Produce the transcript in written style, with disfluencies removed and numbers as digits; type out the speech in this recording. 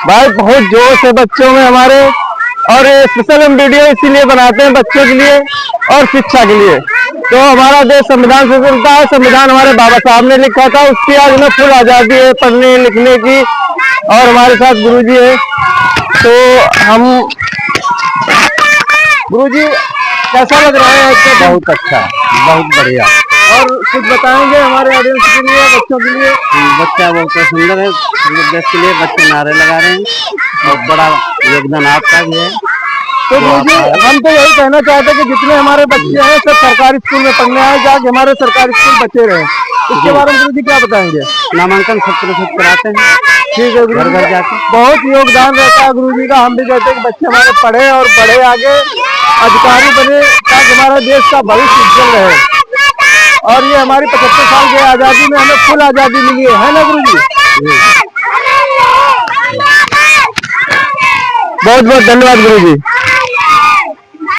भाई बहुत जोश है बच्चों में हमारे। और ये स्पेशल हम वीडियो इसीलिए बनाते हैं बच्चों के लिए और शिक्षा के लिए। तो हमारा देश संविधान से चलता है, संविधान हमारे बाबा साहब ने लिखा था, उसकी आज हमें फुल आजादी है पढ़ने लिखने की। और हमारे साथ गुरुजी है। तो हम गुरुजी कैसा लग रहा है आपको? बहुत अच्छा, बहुत बढ़िया। और कुछ बताएंगे हमारे ऑडियंस के लिए, बच्चों के लिए? बच्चा बहुत सुंदर है, देश के लिए बच्चे नारे लगा रहे हैं और बड़ा योगदान आपका भी है। तो गुरुजी हम तो यही कहना चाहते हैं कि जितने हमारे बच्चे हैं सब सरकारी स्कूल में पढ़ने आए, जाके हमारे सरकारी स्कूल बचे रहे। इसके बारे में गुरुजी क्या बताएंगे? नामांकन 100% कराते हैं। ठीक है, घर घर जाके बहुत योगदान रहता है गुरुजी का। हम भी कहते हैं कि बच्चे हमारे पढ़े और बढ़े आगे, अधिकारी बने, ताकि हमारा देश का भविष्य उज्जवल रहे। और ये हमारी 75 साल की आजादी में हमें फुल आजादी मिली है ना गुरुजी? बहुत बहुत धन्यवाद गुरुजी।